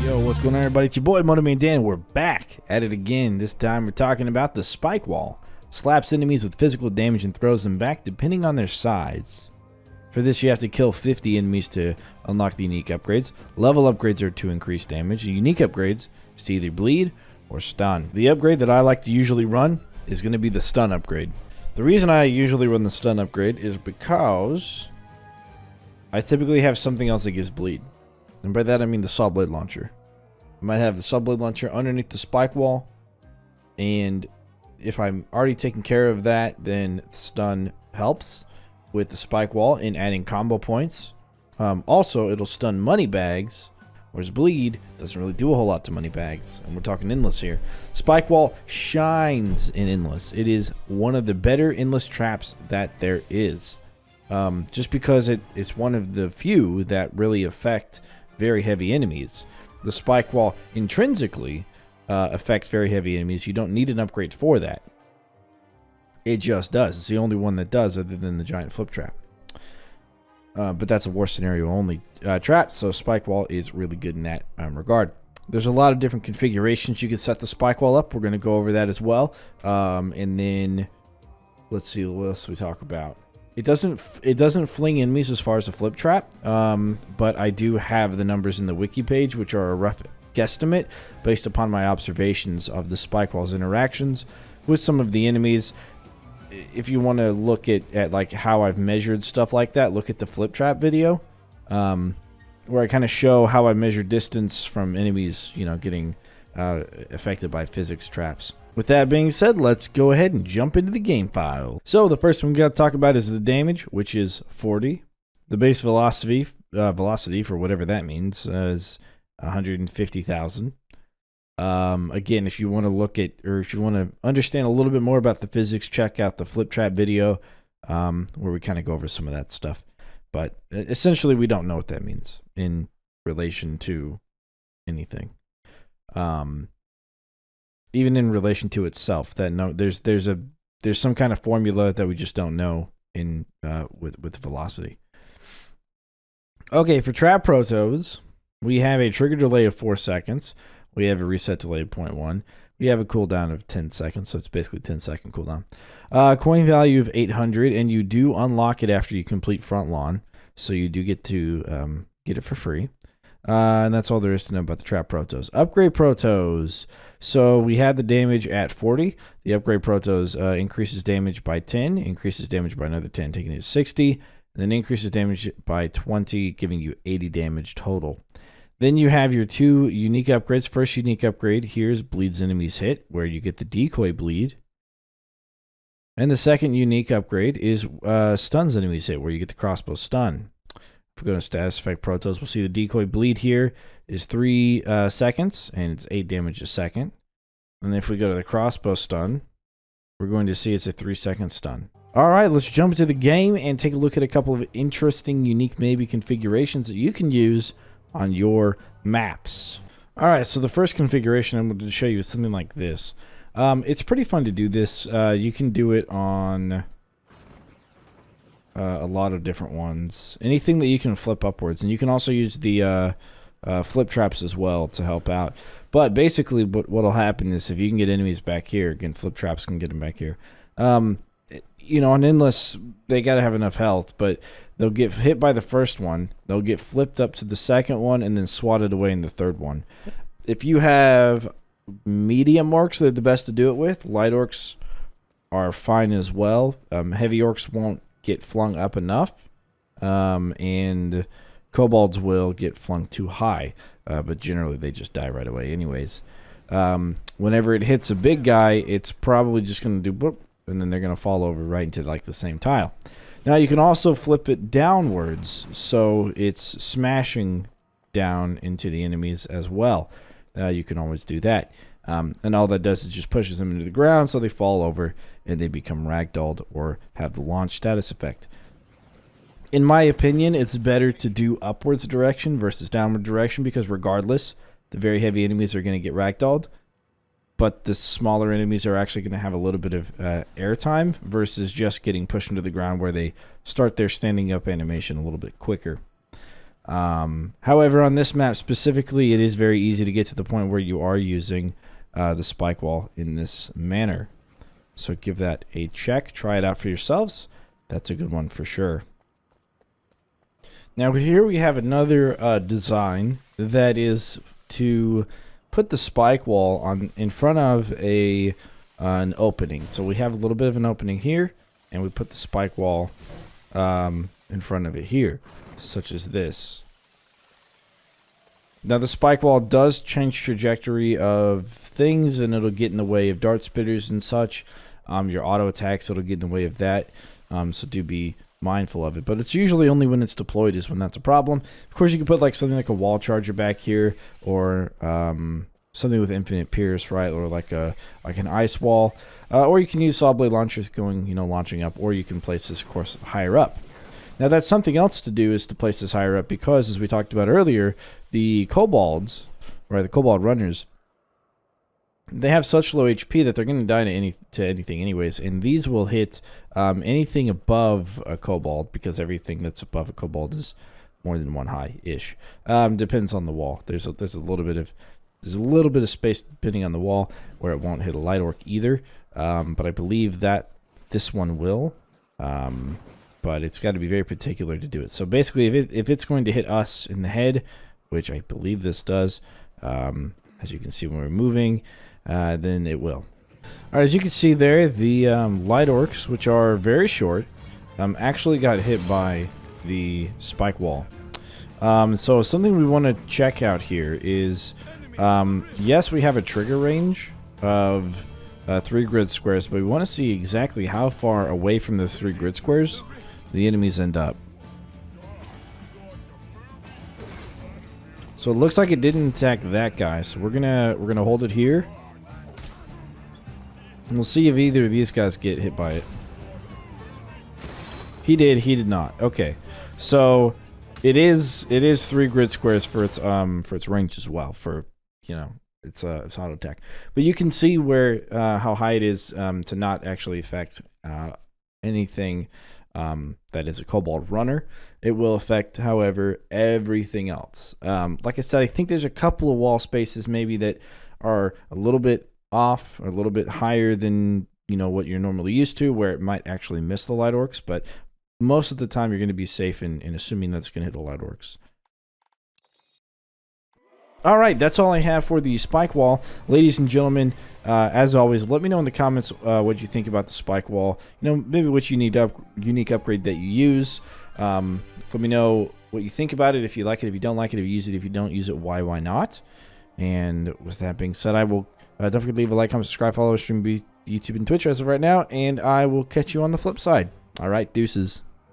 Yo, what's going on, everybody? It's your boy Motoman Dan. We're back at it again. This time we're talking about the spike wall. Slaps enemies with physical damage and throws them back depending on their size. For this, you have to kill 50 enemies to unlock the unique upgrades. Level upgrades are to increase damage. The unique upgrades is to either bleed or stun. The upgrade that I like to usually run is going to be the stun upgrade. The reason I usually run the stun upgrade is because I typically have something else that gives bleed. And by that I mean the saw blade launcher. I might have the saw blade launcher underneath the spike wall, and if I'm already taking care of that, then stun helps with the spike wall in adding combo points. Also, it'll stun money bags, whereas bleed doesn't really do a whole lot to money bags, and we're talking endless here. Spike wall shines in endless. It is one of the better endless traps that there is, just because it's one of the few that really affect very heavy enemies. The spike wall intrinsically affects very heavy enemies. You don't need an upgrade for that. It just does. It's the only one that does, other than the giant flip trap. But that's a war scenario only trap, so spike wall is really good in that regard. There's a lot of different configurations you can set the spike wall up. We're going to go over that as well. And then let's see what else we talk about. It doesn't fling enemies as far as a flip trap, but I do have the numbers in the wiki page, which are a rough guesstimate based upon my observations of the spike wall's interactions with some of the enemies. If you want to look at like how I've measured stuff like that, look at the flip trap video, where I kind of show how I measure distance from enemies, getting affected by physics traps. With that being said, let's go ahead and jump into the game file. So the first one we got to talk about is the damage, which is 40. The base velocity for whatever that means is 150,000. Again, if you want to look at, or if you want to understand a little bit more about the physics, check out the flip trap video, where we kind of go over some of that stuff. But essentially, we don't know what that means in relation to anything. Even in relation to itself, there's some kind of formula that we just don't know in with velocity. Okay, for trap protos, we have a trigger delay of 4 seconds. We have a reset delay of 0.1. We have a cooldown of 10 seconds, so it's basically 10-second cooldown. Coin value of 800, and you do unlock it after you complete front lawn, so you do get to get it for free. And that's all there is to know about the trap protos. Upgrade protos. So we had the damage at 40. The upgrade protos increases damage by 10, increases damage by another 10, taking it to 60, and then increases damage by 20, giving you 80 damage total. Then you have your two unique upgrades. First unique upgrade, here's bleeds enemies hit, where you get the decoy bleed. And the second unique upgrade is stuns enemies hit, where you get the crossbow stun. If we go to status effect protos, we'll see the decoy bleed here is 3 seconds, and it's 8 damage a second. And if we go to the crossbow stun, we're going to see it's a 3-second stun. All right, let's jump into the game and take a look at a couple of interesting, unique maybe configurations that you can use on your maps. All right, so the first configuration I'm going to show you is something like this. It's pretty fun to do this. You can do it on a lot of different ones. Anything that you can flip upwards, and you can also use the flip traps as well to help out. But basically, what'll happen is if you can get enemies back here, again, flip traps can get them back here. On endless, they gotta have enough health, but they'll get hit by the first one, they'll get flipped up to the second one, and then swatted away in the third one. If you have medium orcs, they're the best to do it with. Light orcs are fine as well. Heavy orcs won't get flung up enough, and kobolds will get flung too high, but generally they just die right away anyways. Whenever it hits a big guy, it's probably just going to do boop, and then they're going to fall over right into like the same tile. Now you can also flip it downwards, so it's smashing down into the enemies as well. You can always do that. And all that does is just pushes them into the ground, so they fall over and they become ragdolled or have the launch status effect. In my opinion, it's better to do upwards direction versus downward direction, because regardless, the very heavy enemies are going to get ragdolled, but the smaller enemies are actually going to have a little bit of airtime versus just getting pushed into the ground, where they start their standing up animation a little bit quicker. However, on this map specifically, it is very easy to get to the point where you are using the spike wall in this manner. So give that a check. Try it out for yourselves. That's a good one for sure. Now here we have another design that is to put the spike wall on in front of an opening. So we have a little bit of an opening here, and we put the spike wall in front of it here, such as this. Now the spike wall does change trajectory of things, and it'll get in the way of dart spitters and such. Your auto attacks, it'll get in the way of that. So do be mindful of it. But it's usually only when it's deployed is when that's a problem. Of course, you can put like something like a wall charger back here, or something with infinite pierce, right? Or like an ice wall. Or you can use saw blade launchers going, launching up. Or you can place this, of course, higher up. Now that's something else to do, is to place this higher up, because as we talked about earlier, the kobolds, right, the kobold runners, they have such low HP that they're going to die to anything anyways, and these will hit anything above a kobold, because everything that's above a kobold is more than one high-ish. Depends on the wall. There's a little bit of space depending on the wall where it won't hit a light orc either, but I believe that this one will. But it's got to be very particular to do it. So basically, if it's going to hit us in the head, which I believe this does, as you can see when we're moving, then it will. Alright, as you can see there, the light orcs, which are very short, actually got hit by the spike wall. So something we want to check out here is, yes, we have a trigger range of 3 grid squares, but we want to see exactly how far away from the 3 grid squares the enemies end up. So it looks like it didn't attack that guy, so we're gonna hold it here. And we'll see if either of these guys get hit by it. He did not. Okay. So it is 3 grid squares for its range as well, for its auto attack. But you can see where how high it is to not actually affect anything that is a kobold runner. It will affect, however, everything else. Like I said, I think there's a couple of wall spaces maybe that are a little bit off, or a little bit higher than what you're normally used to, where it might actually miss the light orcs, but most of the time you're going to be safe in assuming that's going to hit the light orcs. Alright, that's all I have for the spike wall. Ladies and gentlemen, as always, let me know in the comments what you think about the spike wall. Maybe which unique upgrade that you use. Let me know what you think about it, if you like it, if you don't like it, if you use it, if you don't use it, why not. And with that being said, I will don't forget to leave a like, comment, subscribe, follow, stream, YouTube, and Twitch as of right now, and I will catch you on the flip side. Alright, deuces.